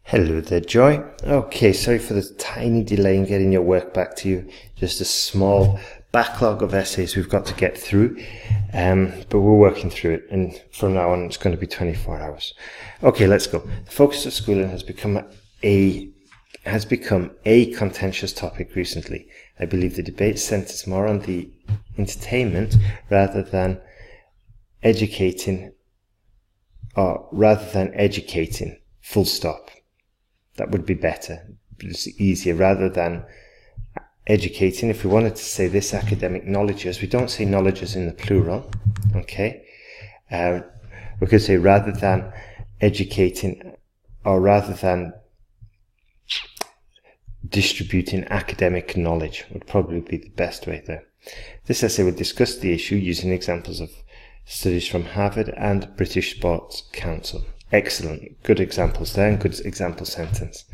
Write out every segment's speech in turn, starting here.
Hello there, Joy. Okay, sorry for the tiny delay in getting your work back to you. Just a small backlog of essays we've got to get through, but we're working through it, and from now on it's going to be 24 hours. Okay, let's go. The focus of schooling has become a contentious topic recently. I believe the debate centres more on the entertainment rather than educating, full stop. That would be better. It's easier rather than educating. If we wanted to say this academic knowledges, we don't say knowledges in the plural. Okay, we could say rather than educating, or rather than distributing academic knowledge would probably be the best way there. This essay will discuss the issue using examples of studies from Harvard and British Sports Council. Excellent. Good examples there and good example sentence.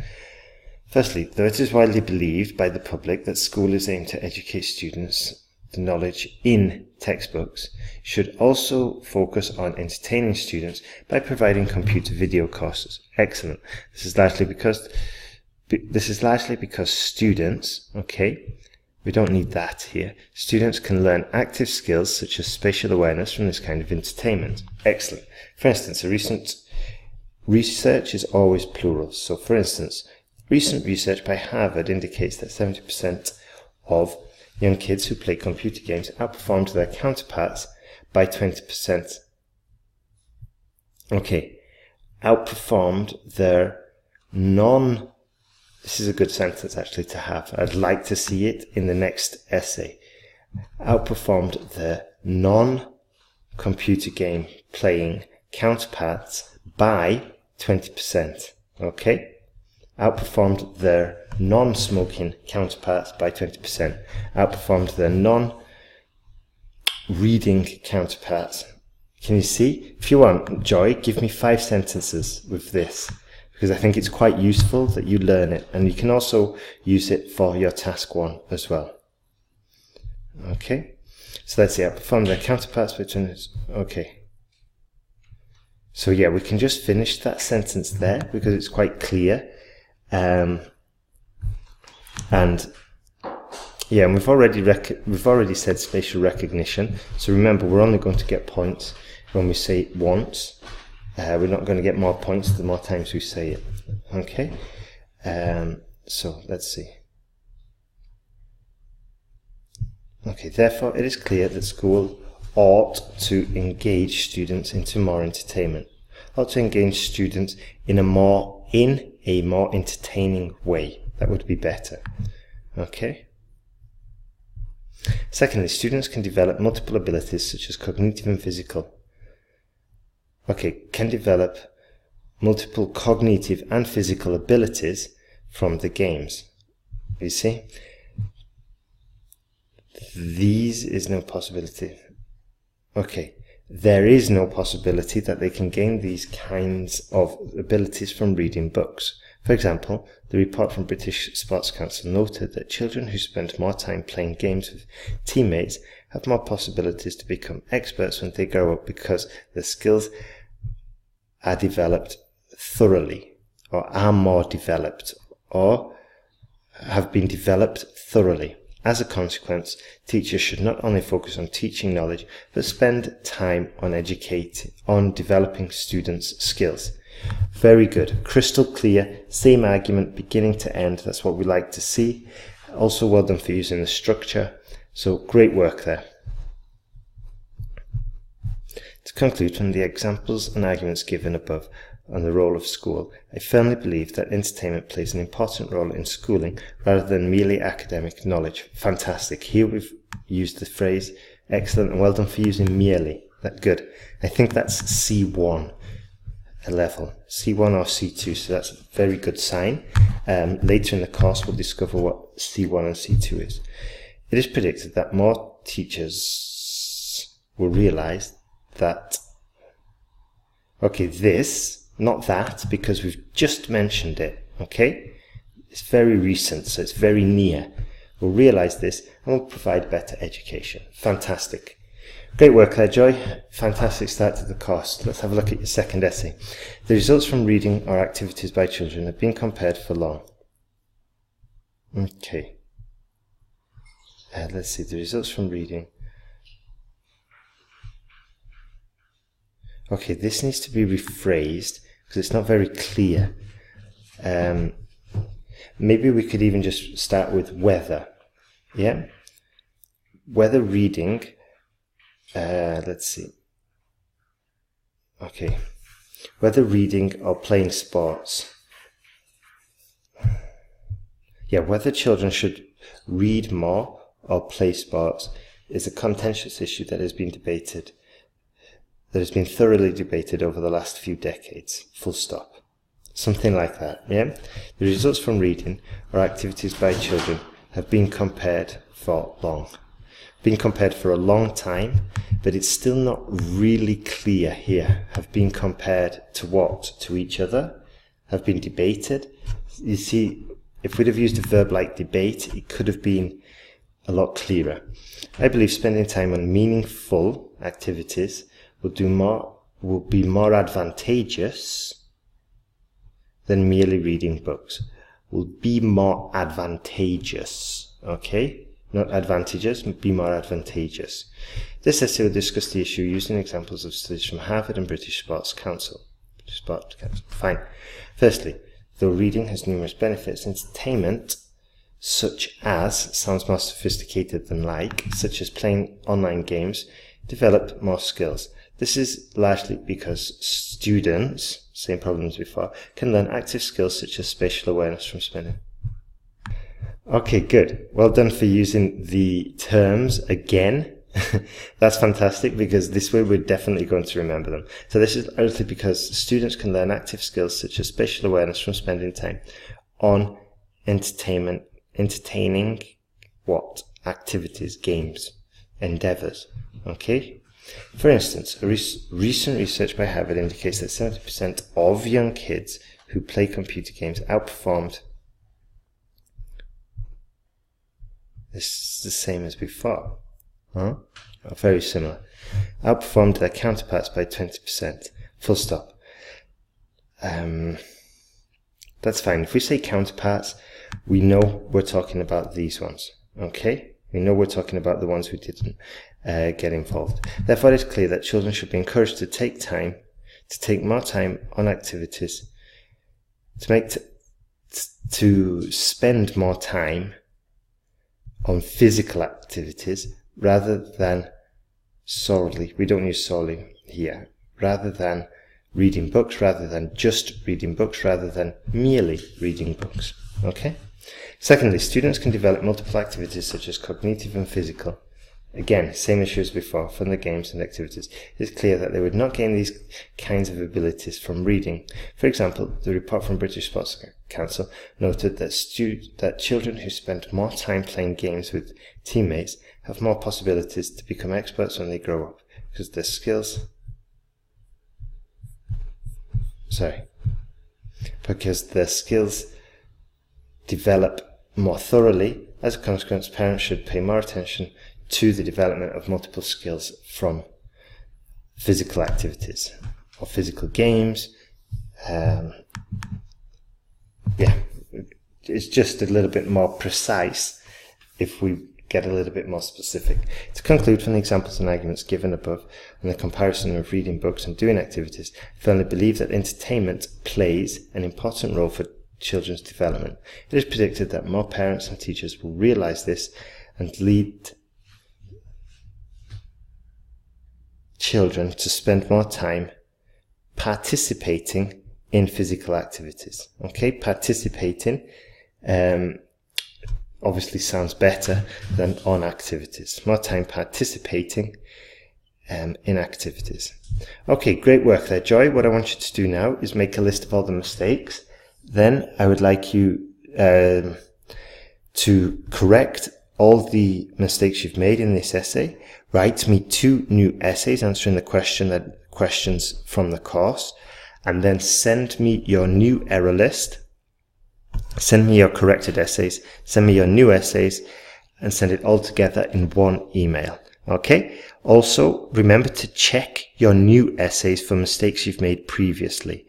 Firstly, though it is widely believed by the public that school is aimed to educate students, the knowledge in textbooks should also focus on entertaining students by providing computer video courses. Excellent. This is largely because students, okay, we don't need that here. Students can learn active skills such as spatial awareness from this kind of entertainment. Excellent. For instance, research is always plural. So, for instance, recent research by Harvard indicates that 70% of young kids who play computer games outperformed their counterparts by 20%. Okay, outperformed their this is a good sentence actually to have. I'd like to see it in the next essay. Outperformed their non-computer game playing counterparts by 20%. Okay? Outperformed their non-smoking counterparts by 20%. Outperformed their non-reading counterparts. Can you see? If you want, Joy, give me 5 sentences with this, because I think it's quite useful that you learn it, and you can also use it for your task 1 as well. Okay? So let's see, outperformed their counterparts by 20%. Okay. So yeah, we can just finish that sentence there because it's quite clear. And we've already said spatial recognition. So remember, we're only going to get points when we say it once. We're not going to get more points the more times we say it. Okay. So let's see. Okay. Therefore, it is clear that school ought to engage students into more entertainment. Ought to engage students in a more entertaining way. That would be better. Okay. Secondly, students can develop multiple abilities such as cognitive and physical. Okay, can develop multiple cognitive and physical abilities from the games. You see? These is no possibility. Okay, there is no possibility that they can gain these kinds of abilities from reading books. For example, the report from British Sports Council noted that children who spend more time playing games with teammates have more possibilities to become experts when they grow up because their skills are developed thoroughly, or are more developed, or have been developed thoroughly. As a consequence, teachers should not only focus on teaching knowledge, but spend time on developing students' skills. Very good. Crystal clear. Same argument beginning to end. That's what we like to see. Also, well done for using the structure. So, great work there. To conclude, from the examples and arguments given above on the role of school, I firmly believe that entertainment plays an important role in schooling rather than merely academic knowledge. Fantastic. Here we've used the phrase excellent, and well done for using merely. That's good. I think that's C1 level. C1 or C2, so that's a very good sign. Later in the course we'll discover what C1 and C2 is. It is predicted that more teachers will realise that, okay, this, not that, because we've just mentioned it, okay? It's very recent, so it's very near. We'll realise this and we'll provide better education. Fantastic. Great work there, Joy. Fantastic start to the course. Let's have a look at your second essay. The results from reading or activities by children have been compared for long. Okay. Let's see, the results from reading. Okay, this needs to be rephrased because it's not very clear. Maybe we could even just start with whether. Yeah? Whether reading, let's see. Okay. Whether reading or playing sports. Yeah, whether children should read more or play sports is a contentious issue that has been debated, that has been thoroughly debated over the last few decades. Full stop. Something like that, yeah? The results from reading or activities by children have been compared for long. Been compared for a long time, but it's still not really clear here. Have been compared to what? To each other? Have been debated? You see, if we'd have used a verb like debate, it could have been a lot clearer. I believe spending time on meaningful activities will be more advantageous than merely reading books. Will be more advantageous, okay? Not advantageous, be more advantageous. This essay will discuss the issue using examples of studies from Harvard and British Sports Council. Fine. Firstly, though reading has numerous benefits, entertainment, such as, sounds more sophisticated than like, such as playing online games, develop more skills. This is largely because students, same problem as before, can learn active skills such as spatial awareness from spending. Okay, good. Well done for using the terms again. That's fantastic because this way we're definitely going to remember them. So this is largely because students can learn active skills such as spatial awareness from spending time on entertaining what? Activities, games, endeavors. Okay? For instance, a recent research by Harvard indicates that 70% of young kids who play computer games outperformed. This is the same as before. Huh? Oh, very similar. Outperformed their counterparts by 20%. Full stop. That's fine. If we say counterparts, we know we're talking about these ones. Okay? We know we're talking about the ones who didn't get involved. Therefore, it is clear that children should be encouraged to take more time on activities, to spend more time on physical activities rather than solely, we don't use solely here, rather than reading books, rather than just reading books, rather than merely reading books. Okay? Secondly, students can develop multiple activities such as cognitive and physical. Again, same issue as before, from the games and activities. It is clear that they would not gain these kinds of abilities from reading. For example, the report from British Sports Council noted that children who spend more time playing games with teammates have more possibilities to become experts when they grow up, because their skills develop more thoroughly. As a consequence, parents should pay more attention to the development of multiple skills from physical activities or physical games. It's just a little bit more precise if we get a little bit more specific. To conclude from the examples and arguments given above and the comparison of reading books and doing activities, I firmly believe that entertainment plays an important role for children's development. It is predicted that more parents and teachers will realize this and lead children to spend more time participating in physical activities. Okay, participating obviously sounds better than on activities. More time participating in activities. Okay, great work there, Joy. What I want you to do now is make a list of all the mistakes. Then I would like you to correct all the mistakes you've made in this essay. Write me 2 new essays answering the questions from the course, and then send me your new error list. Send me your corrected essays, send me your new essays, and send it all together in one email. Okay? Also, remember to check your new essays for mistakes you've made previously.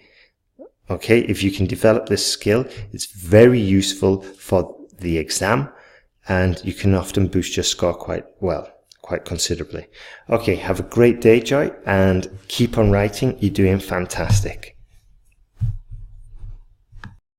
Okay, if you can develop this skill, it's very useful for the exam, and you can often boost your score quite considerably. Okay, have a great day, Joy, and keep on writing. You're doing fantastic.